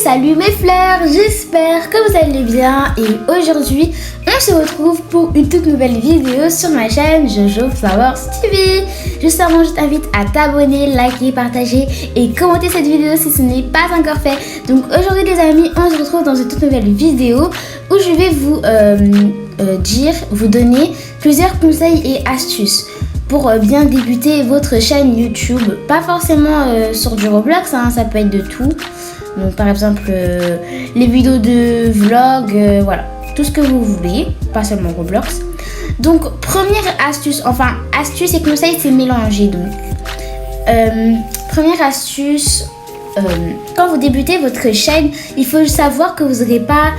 Salut mes fleurs, j'espère que vous allez bien et aujourd'hui on se retrouve pour une toute nouvelle vidéo sur ma chaîne Jojo Flowers TV. Juste avant, je t'invite à t'abonner, liker, partager et commenter cette vidéo si ce n'est pas encore fait. Donc aujourd'hui les amis, on se retrouve dans une toute nouvelle vidéo où je vais vous donner plusieurs conseils et astuces pour bien débuter votre chaîne YouTube. Pas forcément sur du Roblox, hein, ça peut être de tout. Donc par exemple les vidéos de vlog, voilà, tout ce que vous voulez, pas seulement Roblox. Donc première astuce, enfin astuce et conseil c'est mélangé. Donc première astuce, quand vous débutez votre chaîne, il faut savoir que vous n'aurez pas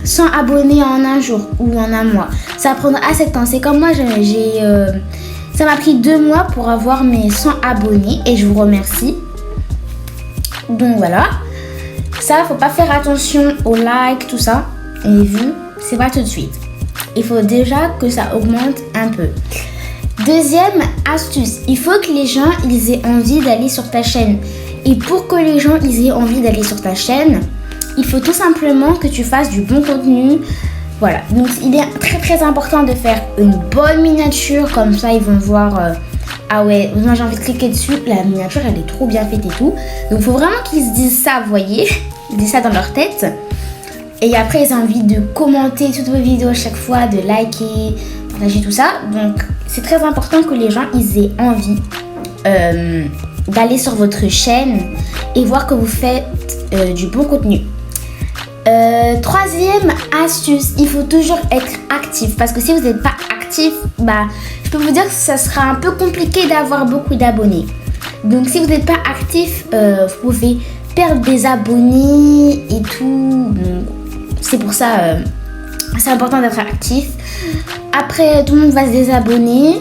100 abonnés en un jour ou en un mois. Ça prendra assez de temps. C'est comme moi, ça m'a pris 2 mois pour avoir mes 100 abonnés et je vous remercie. Donc voilà, ça faut pas faire attention aux likes, tout ça, et les vues, c'est pas tout de suite. Il faut déjà que ça augmente un peu. Deuxième astuce, il faut que les gens ils aient envie d'aller sur ta chaîne. Et pour que les gens ils aient envie d'aller sur ta chaîne, il faut tout simplement que tu fasses du bon contenu. Voilà, donc il est très très important de faire une bonne miniature, comme ça ils vont voir... ah ouais, moi j'ai envie de cliquer dessus, la miniature elle est trop bien faite et tout. Donc il faut vraiment qu'ils se disent ça, vous voyez, ils disent ça dans leur tête. Et après ils ont envie de commenter toutes vos vidéos à chaque fois, de liker, partager tout ça. Donc c'est très important que les gens ils aient envie d'aller sur votre chaîne et voir que vous faites du bon contenu. Troisième astuce, il faut toujours être actif parce que si vous n'êtes pas actif, je peux vous dire que ça sera un peu compliqué d'avoir beaucoup d'abonnés. Donc si vous n'êtes pas actif, vous pouvez perdre des abonnés et tout. C'est pour ça, c'est important d'être actif. Après, tout le monde va se désabonner.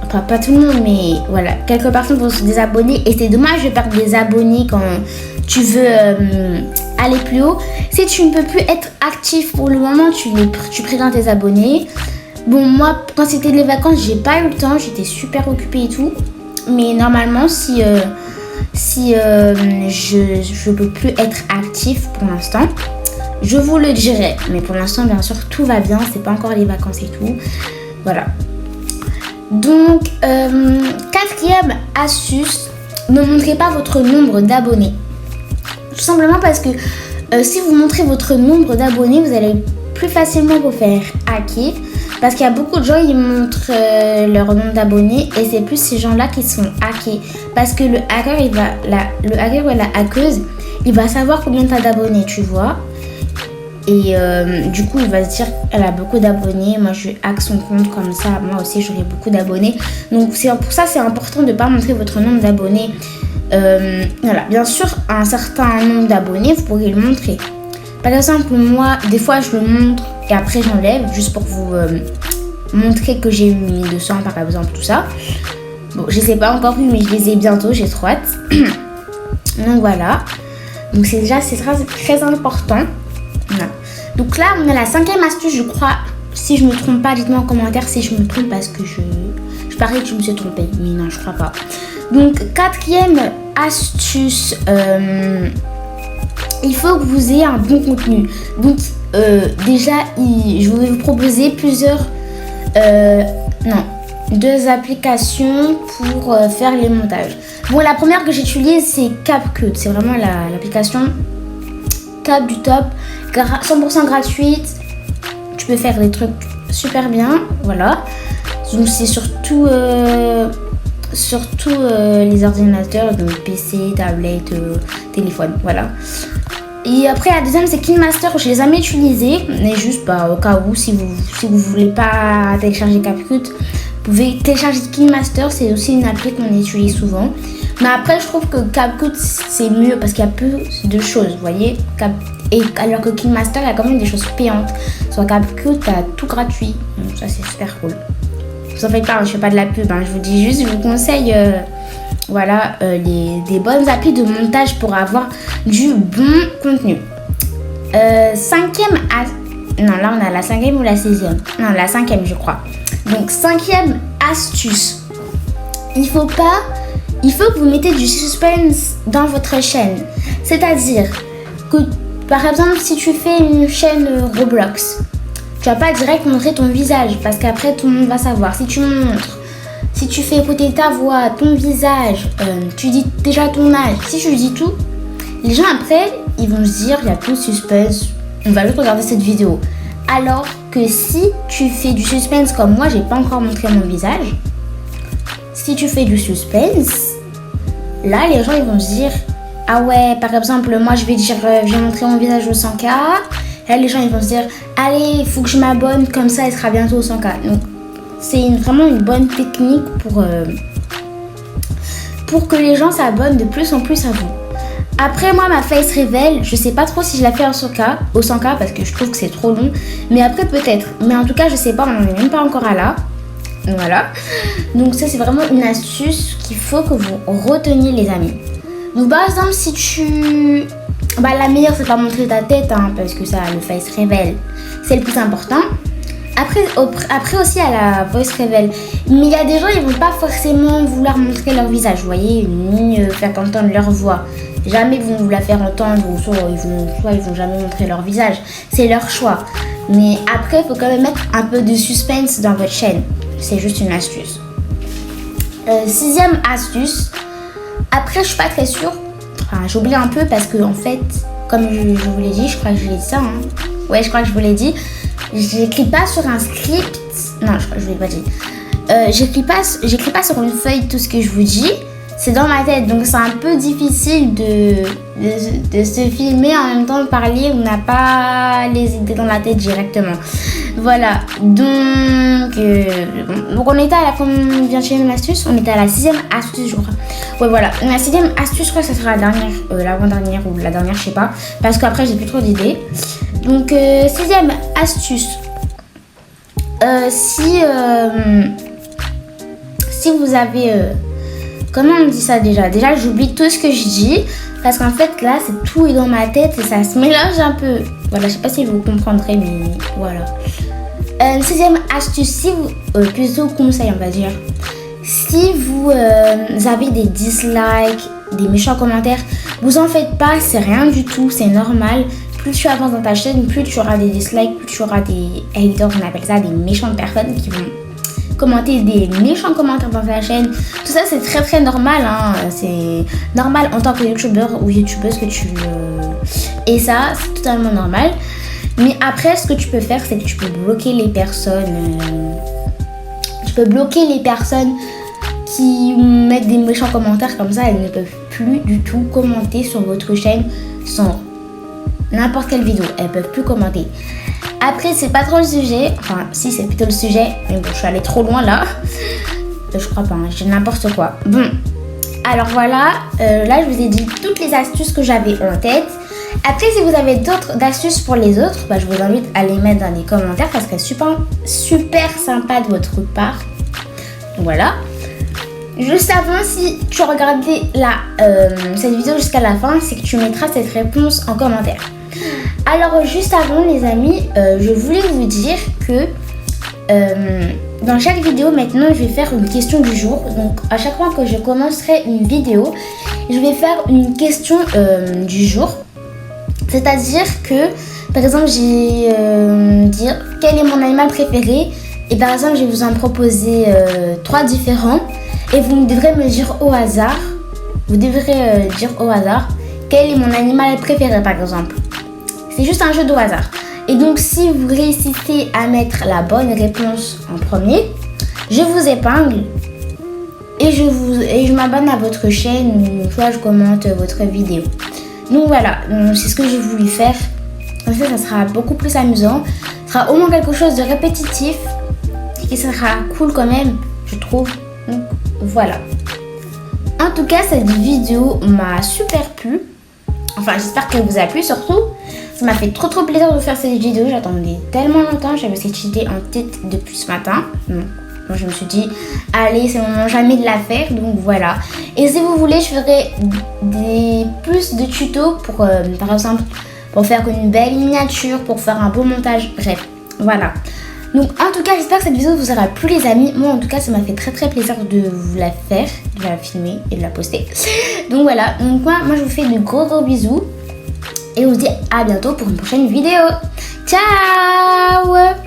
Enfin, pas tout le monde, mais voilà, quelques personnes vont se désabonner et c'est dommage de perdre des abonnés quand tu veux aller plus haut. Si tu ne peux plus être actif pour le moment, tu préviens tes abonnés. Bon, moi, quand c'était les vacances, j'ai pas eu le temps, j'étais super occupée et tout. Mais normalement, si je peux plus être actif pour l'instant, je vous le dirai. Mais pour l'instant, bien sûr, tout va bien, c'est pas encore les vacances et tout. Voilà. Donc, quatrième astuce, ne montrez pas votre nombre d'abonnés. Tout simplement parce que si vous montrez votre nombre d'abonnés, vous allez plus facilement vous faire hacker. Parce qu'il y a beaucoup de gens qui montrent leur nombre d'abonnés et c'est plus ces gens-là qui sont hackés. Parce que le hacker, le hacker ou la hackeuse, il va savoir combien tu as d'abonnés, tu vois. Et du coup, il va se dire, elle a beaucoup d'abonnés, moi je hack son compte comme ça, moi aussi j'aurai beaucoup d'abonnés. Donc pour ça, c'est important de ne pas montrer votre nombre d'abonnés. Voilà, bien sûr, un certain nombre d'abonnés, vous pourrez le montrer. Par exemple, moi, des fois, je le montre et après, j'enlève juste pour vous montrer que j'ai eu 1200, par exemple, tout ça. Bon, je ne les ai pas encore vus, mais je les ai bientôt, j'ai trop hâte. Donc, voilà. Donc, c'est très important. Voilà. Donc là, on a la 5e astuce, je crois. Si je me trompe pas, dites-moi en commentaire si je me trompe parce que je parie que je me suis trompée. Mais non, je crois pas. Donc, 4e astuce, il faut que vous ayez un bon contenu. Donc, déjà, je vais vous proposer deux applications pour faire les montages. Bon, la première que j'utilise, c'est CapCut. C'est vraiment l'application top du top, 100% gratuite. Tu peux faire des trucs super bien, voilà. Donc, c'est surtout les ordinateurs, donc PC, tablette, téléphone, voilà. Et après la deuxième c'est KineMaster, je les ai jamais utilisés, mais juste au cas où si vous voulez pas télécharger CapCut, vous pouvez télécharger KineMaster, c'est aussi une appli qu'on utilise souvent. Mais après je trouve que CapCut c'est mieux parce qu'il y a peu de choses, vous voyez. Et alors que KineMaster il y a quand même des choses payantes. Sur CapCut t'as tout gratuit, donc ça c'est super cool. Vous en faites pas, je fais pas de la pub, hein. Je vous dis juste, je vous conseille des bonnes applis de montage pour avoir du bon contenu. 5e non, là on a la 5e ou la 6e. Non, la 5e je crois. Donc 5e astuce, il faut que vous mettez du suspense dans votre chaîne. C'est-à-dire, que, par exemple, si tu fais une chaîne Roblox, tu vas pas direct montrer ton visage parce qu'après tout le monde va savoir. Si tu montres, si tu fais écouter ta voix, ton visage, tu dis déjà ton âge, si tu dis tout, les gens après, ils vont se dire, il y a tout le suspense, on va juste regarder cette vidéo. Alors que si tu fais du suspense comme moi, j'ai pas encore montré mon visage, si tu fais du suspense, là les gens ils vont se dire, ah ouais, par exemple, moi je vais dire, je vais montrer mon visage au 100K, là les gens ils vont se dire, allez, il faut que je m'abonne, comme ça il sera bientôt au 100K. Donc c'est vraiment une bonne technique pour que les gens s'abonnent de plus en plus à vous. Après moi ma face reveal, je sais pas trop si je la fais au 100K parce que je trouve que c'est trop long, mais après peut-être, mais en tout cas je sais pas, on n'en est même pas encore à là. Voilà, donc ça c'est vraiment une astuce qu'il faut que vous reteniez les amis. Donc par exemple si tu... la meilleure c'est pas montrer ta tête parce que ça, le face reveal c'est le plus important. Après aussi à la voice reveal, mais il y a des gens ils vont pas forcément vouloir montrer leur visage, vous voyez, ni faire entendre leur voix. Jamais ils vont vous la faire entendre ou soit ils vont jamais montrer leur visage, c'est leur choix. Mais après il faut quand même mettre un peu de suspense dans votre chaîne, c'est juste une astuce. 6e astuce, après je suis pas très sûre, j'oublie un peu parce que en fait comme je vous l'ai dit, je crois que je l'ai dit ça ouais je crois que je vous l'ai dit, j'écris pas sur un script, non je crois que je vous l'ai pas dit, j'écris pas sur une feuille tout ce que je vous dis, c'est dans ma tête, donc c'est un peu difficile de se filmer en même temps de parler, on n'a pas les idées dans la tête directement. Voilà, donc on était à la combien de astuce, on était à la 6e astuce je crois. Ouais voilà, la 6e astuce je crois que ça sera la dernière, l'avant-dernière ou la dernière je sais pas, parce qu'après j'ai plus trop d'idées. Donc 6e astuce, si vous avez... comment on dit ça déjà? Déjà, j'oublie tout ce que je dis parce qu'en fait, là, tout est dans ma tête et ça se mélange un peu. Voilà, je sais pas si vous comprendrez, mais voilà. 6e astuce, si vous... plutôt conseil, on va dire. Si vous avez des dislikes, des méchants commentaires, vous en faites pas, c'est rien du tout, c'est normal. Plus tu avances dans ta chaîne, plus tu auras des dislikes, plus tu auras des haters, on appelle ça des méchantes personnes qui vont commenter des méchants commentaires dans ta chaîne. Tout ça c'est très très normal, c'est normal en tant que youtubeur ou youtubeuse que tu et ça c'est totalement normal. Mais après ce que tu peux faire c'est que tu peux bloquer les personnes qui mettent des méchants commentaires, comme ça elles ne peuvent plus du tout commenter sur votre chaîne sans n'importe quelle vidéo, elles peuvent plus commenter. Après, c'est pas trop le sujet. Enfin, si, c'est plutôt le sujet. Mais bon, je suis allée trop loin là. Je crois pas, j'ai n'importe quoi. Bon, alors voilà. Là, je vous ai dit toutes les astuces que j'avais en tête. Après, si vous avez d'autres astuces pour les autres, je vous invite à les mettre dans les commentaires. Ça serait super sympa de votre part. Donc voilà. Juste avant, si tu regardais cette vidéo jusqu'à la fin, c'est que tu mettras cette réponse en commentaire. Alors juste avant les amis, je voulais vous dire que dans chaque vidéo maintenant je vais faire une question du jour. Donc à chaque fois que je commencerai une vidéo, je vais faire une question du jour. C'est-à-dire que par exemple j'ai dire quel est mon animal préféré. Et par exemple je vais vous en proposer 3 différents. Et vous devrez me dire au hasard. Vous devrez dire au hasard quel est mon animal préféré par exemple. C'est juste un jeu de hasard. Et donc, si vous réussissez à mettre la bonne réponse en premier, je vous épingle et je m'abonne à votre chaîne ou soit je commente votre vidéo. Donc voilà, c'est ce que j'ai voulu faire. Comme ça sera beaucoup plus amusant. Ce sera au moins quelque chose de répétitif et qui sera cool quand même, je trouve. Donc voilà. En tout cas, cette vidéo m'a super plu. Enfin, j'espère qu'elle vous a plu surtout. Ça m'a fait trop plaisir de faire cette vidéo. J'attendais tellement longtemps. J'avais cette idée en tête depuis ce matin. Donc, moi, je me suis dit, allez, c'est le moment jamais de la faire. Donc voilà. Et si vous voulez, je ferai plus de tutos pour, par exemple, pour faire une belle miniature, pour faire un beau montage. Bref, voilà. Donc en tout cas, j'espère que cette vidéo vous aura plu les amis. Moi en tout cas, ça m'a fait très plaisir de vous la faire, de la filmer et de la poster. Donc voilà, donc moi je vous fais de gros bisous. Et on se dit à bientôt pour une prochaine vidéo. Ciao!